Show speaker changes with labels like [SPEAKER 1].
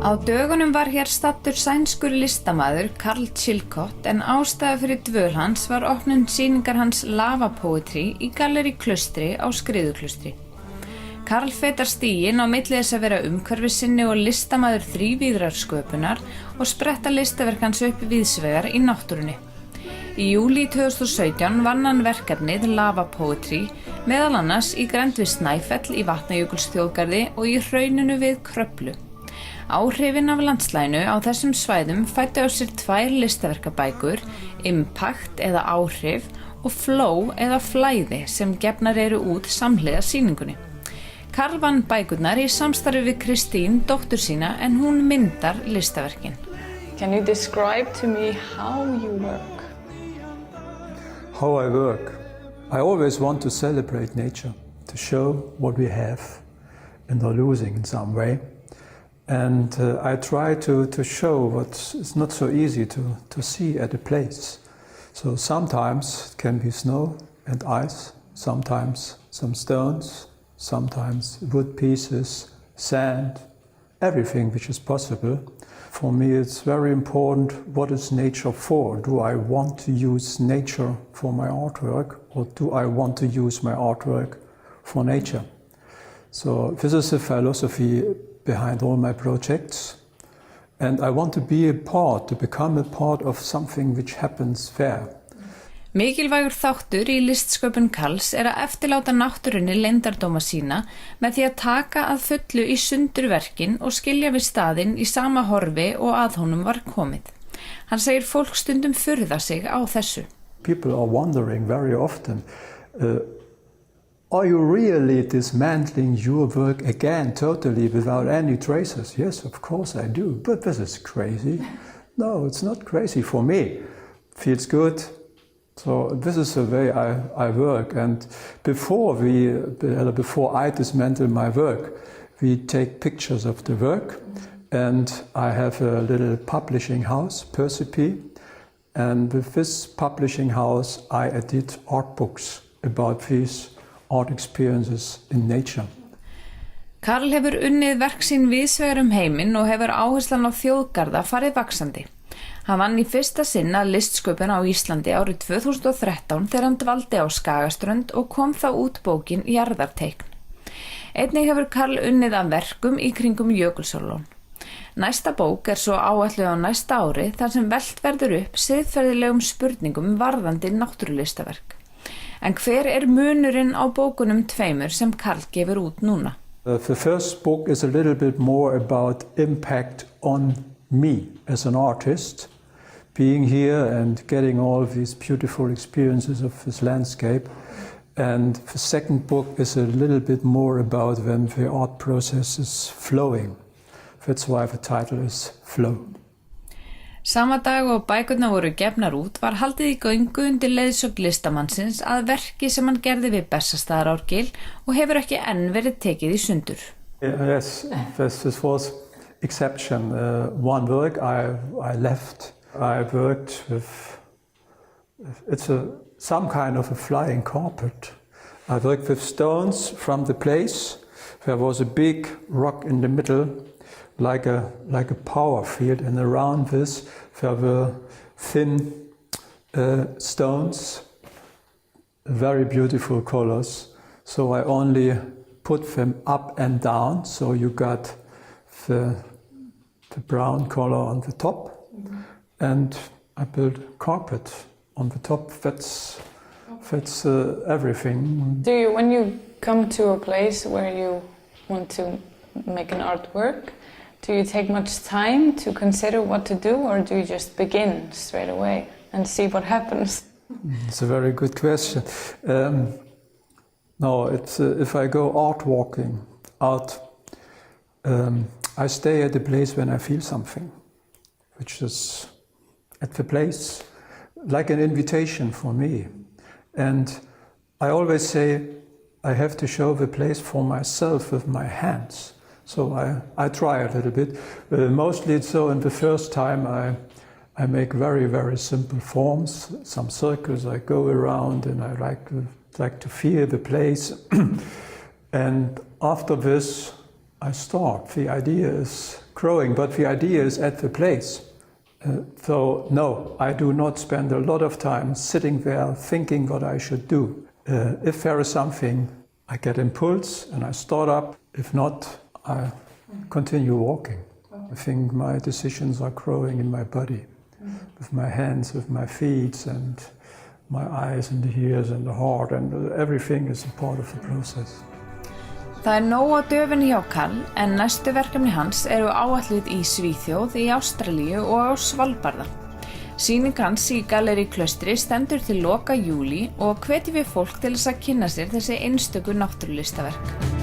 [SPEAKER 1] Á dögunum var hér staddur sænskur listamaður Karl Chilcott en ástæða fyrir dvöl hans var opnun sýningar hans Lava Poetry í gallerí Klaustri á Skriðuklaustri. Karl fetar stíginn á milli þess að vera umhverfissinni og listamaður þrívíðrar sköpunar og spretta listaverk hans upp víðsvegar í náttúrunni. Í júlí 2017 vann hann verkefnið Lava Poetry meðal annars í grennd við Snæfell í Vatnajökulsþjóðgarði og í hrauninu við Kröflu. Áhrifin af landslæginu á þessum svæðum fæddu á sér tvær listaverkabækur, Impact eða áhrif og Flow eða flæði sem gefnar eru út samhliða sýningunni. Karl vann bækurnar í samstarfi við Kristín, dóttur sína, en hún myndar listaverkin.
[SPEAKER 2] Can you describe to me how you work?
[SPEAKER 3] How I work? I always want to celebrate nature, to show what we have and are losing in some way. And I try to show what is not so easy to see at a place. So sometimes it can be snow and ice, sometimes some stones, sometimes wood pieces, sand, everything which is possible. For me it's very important, what is nature for? Do I want to use nature for my artwork, or do I want to use my artwork for nature? So this is the philosophy behind all my projects, and I want to become a part of something which happens there.
[SPEAKER 1] Mikilvægur þáttur í listsköpun Karls er að eftirláta náttúrunni leyndardóma sína með því að taka að fullu í sundur verkin og skilja við staðinn í sama horfi og að honum var komið. Hann segir fólk stundum furða sig á þessu.
[SPEAKER 3] People are wondering very often, are you really dismantling your work again totally without any traces? Yes, of course I do, but this is crazy. No, it's not crazy for me. Feels good. So this is the way I work, and before I dismantle my work, we take pictures of the work, and I have a little publishing house, Persepi, and with this publishing house I edit art books about these art experiences in nature.
[SPEAKER 1] Karl hefur unnið verk sín víðsvegar heiminn og hefur áherslan á þjóðgarða farið vaxandi. Hann vann í fyrsta sinn að listsköpun á Íslandi árið 2013 þegar hann dvaldi á Skagaströnd og kom þá út bókin Jarðarteikn. Einnig hefur Karl unnið að verkum í kringum Jökulsárlón. Næsta bók er svo áætluð á næsta ári þar sem velt verður upp siðferðilegum spurningum varðandi náttúrulistaverk. En hver er munurinn á bókunum tveimur sem Karl gefur út núna?
[SPEAKER 3] The first book is a little bit more about impact on me as an artist, being here and getting all these beautiful experiences of this landscape. And the second book is a little bit more about when the art process is flowing. That's why the title is Flow.
[SPEAKER 1] Sama dag og bækurnar voru gefnar út var haldið í göngu undir leiðsögn listamannsins að verki sem hann gerði við Bessastaðaárgil og hefur ekki enn verið tekið í sundur.
[SPEAKER 3] Yes, this was exception. One work I left. I worked with, some kind of a flying carpet. I worked with stones from the place. There was a big rock in the middle, like a power field, and around this there were thin stones, very beautiful colors. So I only put them up and down, so you got the brown color on the top, and I built carpet on the top. That's everything.
[SPEAKER 2] Do you, when you come to a place where you want to make an artwork, do you take much time to consider what to do, or do you just begin straight away and see what happens?
[SPEAKER 3] It's a very good question. No, if I go art walking out, I stay at the place when I feel something, which is at the place, like an invitation for me. And I always say I have to show the place for myself with my hands. So I try a little bit. Mostly it's so in the first time I make very, very simple forms, some circles I go around, and I like to feel the place. And after this I stop. The idea is growing, but the idea is at the place. So no, I do not spend a lot of time sitting there thinking what I should do. If there is something, I get impulse and I start up. If not, I continue walking. I think my decisions are growing in my body, with my hands, with my feet, and my eyes and the ears and the heart, and everything is a part of the process.
[SPEAKER 1] Það nóg á döfinni hjá Karl, en næstu verkefni hans eru áætluð í Svíþjóð, í Ástralíu og á Svalbarða. Sýning hans í Gallerí Klaustri stendur til loka júlí og hvetjum við fólk til þess að kynna sér þessi einstöku náttúrulistaverk.